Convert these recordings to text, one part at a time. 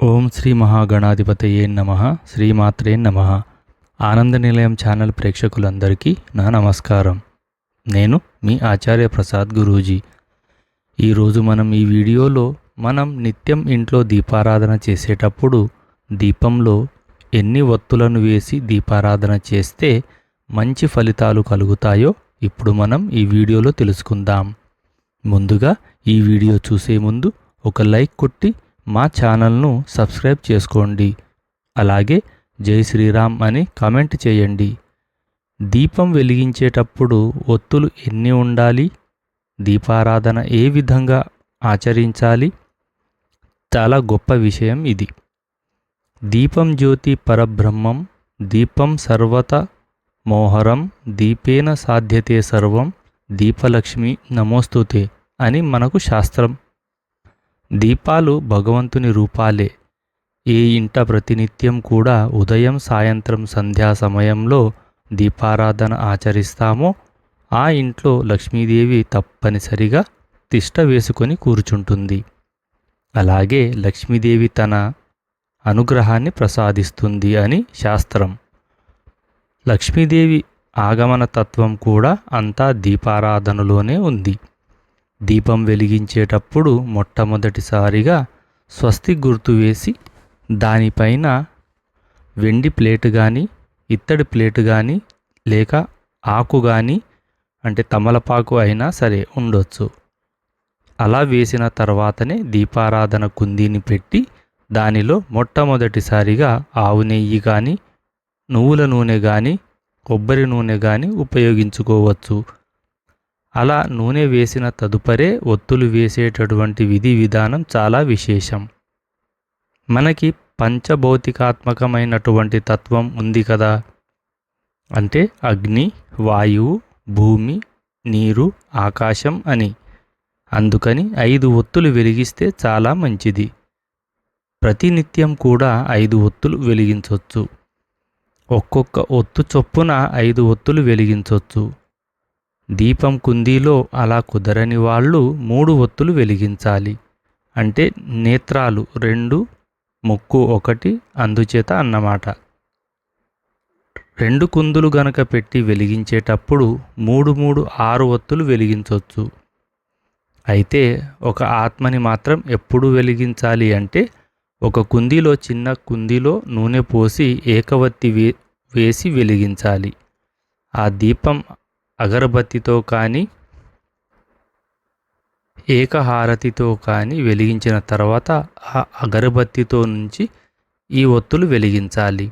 ఓం శ్రీ మహాగణాధిపతయే నమః. శ్రీమాత్రే నమః. ఆనంద నిలయం ఛానల్ ప్రేక్షకులందరికీ నా నమస్కారం. నేను మీ ఆచార్య ప్రసాద్ గురూజీ. ఈరోజు ఈ వీడియోలో మనం నిత్యం ఇంట్లో దీపారాధన చేసేటప్పుడు దీపంలో ఎన్ని ఒత్తులను వేసి దీపారాధన చేస్తే మంచి ఫలితాలు కలుగుతాయో ఇప్పుడు ఈ వీడియోలో తెలుసుకుందాం. ముందుగా ఈ వీడియో చూసే ముందు ఒక లైక్ కొట్టి మా ఛానల్ను సబ్స్క్రైబ్ చేసుకోండి. అలాగే జై శ్రీరామ్ అని కామెంట్ చేయండి. దీపం వెలిగించేటప్పుడు ఒత్తులు ఎన్ని ఉండాలి, దీపారాధన ఏ విధంగా ఆచరించాలి, చాలా గొప్ప విషయం ఇది. దీపం జ్యోతి పరబ్రహ్మం, దీపం సర్వత మోహరం, దీపేన సాధ్యతే సర్వం, దీపలక్ష్మి నమోస్తుతే అని మనకు శాస్త్రం. దీపాలు భగవంతుని రూపాలే. ఏ ఇంట ప్రతినిత్యం కూడా ఉదయం సాయంత్రం సంధ్యా సమయంలో దీపారాధన ఆచరిస్తామో ఆ ఇంట్లో లక్ష్మీదేవి తప్పనిసరిగా తిష్ట వేసుకొని కూర్చుంటుంది. అలాగే లక్ష్మీదేవి తన అనుగ్రహాన్ని ప్రసాదిస్తుంది అని శాస్త్రం. లక్ష్మీదేవి ఆగమన తత్వం కూడా అంతా దీపారాధనలోనే ఉంది. దీపం వెలిగించేటప్పుడు మొట్టమొదటిసారిగా స్వస్తి గుర్తు వేసి దానిపైన వెండి ప్లేటు కానీ ఇత్తడి ప్లేటు కానీ లేక ఆకు కానీ అంటే తమలపాకు అయినా సరే ఉండొచ్చు. అలా వేసిన తర్వాతనే దీపారాధన కుందీని పెట్టి దానిలో మొట్టమొదటిసారిగా ఆవు నెయ్యి కానీ నువ్వుల నూనె కానీ కొబ్బరి నూనె కానీ ఉపయోగించుకోవచ్చు. అలా నూనె వేసిన తదుపరే ఒత్తులు వేసేటటువంటి విధి విధానం చాలా విశేషం. మనకి పంచభౌతికాత్మకమైనటువంటి తత్వం ఉంది కదా, అంటే అగ్ని, వాయువు, భూమి, నీరు, ఆకాశం అని. అందుకని 5 ఒత్తులు వెలిగిస్తే చాలా మంచిది. ప్రతినిత్యం కూడా 5 ఒత్తులు వెలిగించవచ్చు. ఒక్కొక్క ఒత్తు చొప్పున 5 ఒత్తులు వెలిగించవచ్చు. దీపం కుందీలో అలా కుదరని వాళ్ళు 3 ఒత్తులు వెలిగించాలి. అంటే నేత్రాలు 2 ముక్కు 1 అందుచేత అన్నమాట. 2 కుందులు గనక పెట్టి వెలిగించేటప్పుడు 3 6 ఒత్తులు వెలిగించవచ్చు. అయితే ఒక ఆత్మని మాత్రం ఎప్పుడు వెలిగించాలి అంటే ఒక కుందీలో చిన్న కుందీలో నూనె పోసి ఏకవత్తి వేసి వెలిగించాలి. ఆ దీపం అగరబత్తితో కానీ ఏకహారతితో కానీ వెలిగించిన తర్వాత ఆ అగరబత్తితో నుంచి ఈ ఒత్తులు వెలిగించాలి.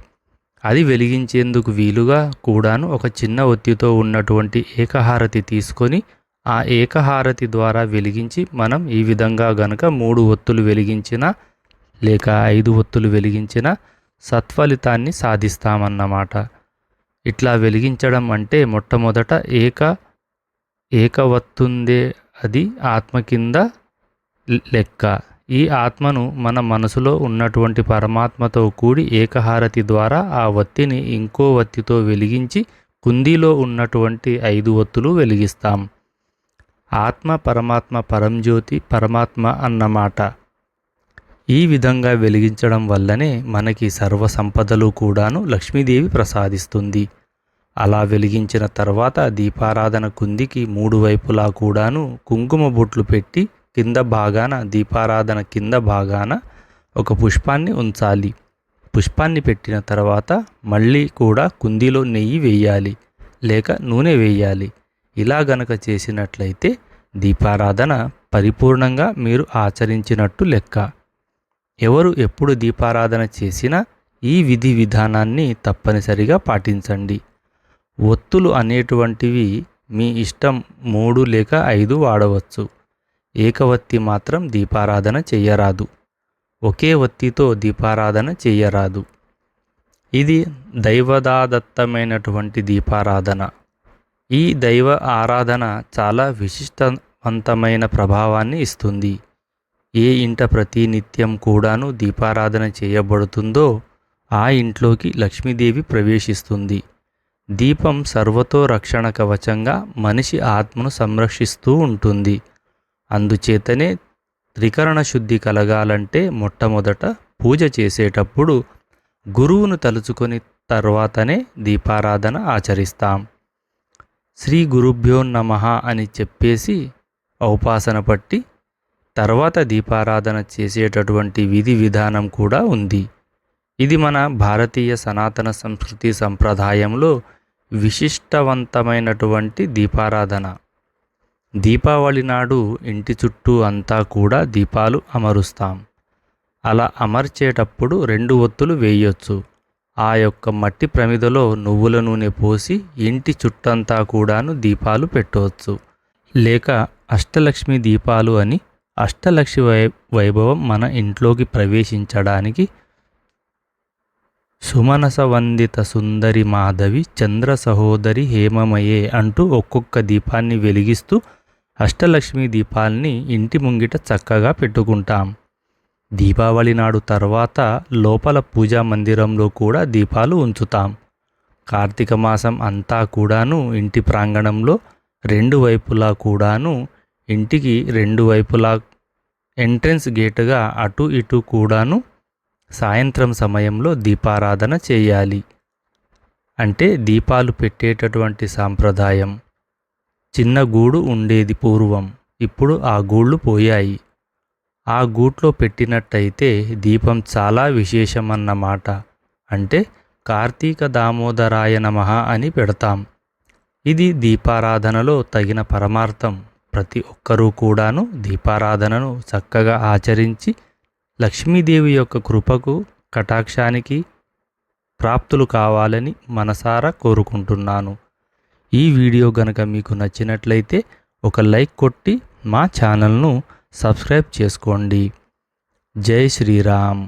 అది వెలిగించేందుకు వీలుగా కూడాను ఒక చిన్న ఒత్తితో ఉన్నటువంటి ఏకహారతి తీసుకొని ఆ ఏకహారతి ద్వారా వెలిగించి మనం ఈ విధంగా గనక 3 ఒత్తులు వెలిగించినా లేక 5 ఒత్తులు వెలిగించిన సత్ఫలితాన్ని సాధిస్తామన్నమాట. ఇట్లా వెలిగించడం అంటే మొట్టమొదట ఏకవత్తుందే అది ఆత్మ కింద లెక్క. ఈ ఆత్మను మన మనసులో ఉన్నటువంటి పరమాత్మతో కూడి ఏకహారతి ద్వారా ఆ ఒత్తిని ఇంకో ఒత్తితో వెలిగించి కుందీలో ఉన్నటువంటి 5 ఒత్తులు వెలిగిస్తాం. ఆత్మ పరమాత్మ పరంజ్యోతి పరమాత్మ అన్నమాట. ఈ విధంగా వెలిగించడం వల్లనే మనకి సర్వ సంపదలు కూడాను లక్ష్మీదేవి ప్రసాదిస్తుంది. అలా వెలిగించిన తర్వాత దీపారాధన కుందికి 3 వైపులా కూడాను కుంకుమ బొట్లు పెట్టి కింద భాగాన దీపారాధన కింద భాగాన ఒక పుష్పాన్ని ఉంచాలి. పుష్పాన్ని పెట్టిన తర్వాత మళ్ళీ కూడా కుందీలో నెయ్యి వేయాలి లేక నూనె వేయాలి. ఇలా గనక చేసినట్లయితే దీపారాధన పరిపూర్ణంగా మీరు ఆచరించినట్టు లెక్క. ఎవరు ఎప్పుడు దీపారాధన చేసినా ఈ విధి విధానాన్ని తప్పనిసరిగా పాటించండి. ఒత్తులు అనేటువంటివి మీ ఇష్టం 3 లేక 5 వాడవచ్చు. ఏకవత్తి మాత్రం దీపారాధన చెయ్యరాదు. ఒకే ఒత్తితో దీపారాధన చెయ్యరాదు. ఇది దైవదాదత్తమైనటువంటి దీపారాధన. ఈ దైవ ఆరాధన చాలా విశిష్టవంతమైన ప్రభావాన్ని ఇస్తుంది. ఏ ఇంట ప్రతినిత్యం కూడాను దీపారాధన చేయబడుతుందో ఆ ఇంట్లోకి లక్ష్మీదేవి ప్రవేశిస్తుంది. దీపం సర్వతో రక్షణ కవచంగా మనిషి ఆత్మను సంరక్షిస్తూ ఉంటుంది. అందుచేతనే త్రికరణ శుద్ధి కలగాలంటే మొట్టమొదట పూజ చేసేటప్పుడు గురువును తలుచుకొని తర్వాతనే దీపారాధన ఆచరిస్తాం. శ్రీ గురుభ్యో నమః అని చెప్పేసి ఔపాసన పట్టి తర్వాత దీపారాధన చేసేటటువంటి విధి విధానం కూడా ఉంది. ఇది మన భారతీయ సనాతన సంస్కృతి సంప్రదాయంలో విశిష్టవంతమైనటువంటి దీపారాధన. దీపావళి నాడు ఇంటి చుట్టూ అంతా కూడా దీపాలు అమరుస్తాం. అలా అమర్చేటప్పుడు 2 ఒత్తులు వేయొచ్చు. ఆ యొక్క మట్టి ప్రమిదలో నువ్వుల నూనె పోసి ఇంటి చుట్టంతా కూడాను దీపాలు పెట్టవచ్చు. లేక అష్టలక్ష్మి దీపాలు అని అష్టలక్ష్మి వైభవం మన ఇంట్లోకి ప్రవేశించడానికి సుమనస వందిత సుందరి మాధవి చంద్ర సహోదరి హేమమయే అంటూ ఒక్కొక్క దీపాన్ని వెలిగిస్తూ అష్టలక్ష్మి దీపాల్ని ఇంటి ముంగిట చక్కగా పెట్టుకుంటాం. దీపావళి నాడు తర్వాత లోపల పూజా మందిరంలో కూడా దీపాలు ఉంచుతాం. కార్తీక మాసం అంతా కూడాను ఇంటి ప్రాంగణంలో 2 వైపులా కూడాను ఇంటికి 2 వైపులా ఎంట్రన్స్ గేటుగా అటు ఇటు కూడాను సాయంత్రం సమయంలో దీపారాధన చేయాలి. అంటే దీపాలు పెట్టేటటువంటి సాంప్రదాయం. చిన్న గూడు ఉండేది పూర్వం, ఇప్పుడు ఆ గూళ్ళు పోయాయి. ఆ గూట్లో పెట్టినట్టయితే దీపం చాలా విశేషమన్నమాట. అంటే కార్తీక దామోదరాయ నమః అని పెడతాం. ఇది దీపారాధనలో తగిన పరమార్థం. ప్రతి ఒక్కరూ కూడాను దీపారాధనను చక్కగా ఆచరించి లక్ష్మీదేవి యొక్క కృపకు కటాక్షానికి ప్రాప్తులు కావాలని మనసారా కోరుకుంటున్నాను. ఈ వీడియో గనక మీకు నచ్చినట్లయితే ఒక లైక్ కొట్టి మా ఛానల్ను సబ్స్క్రైబ్ చేసుకోండి. జై శ్రీరామ్.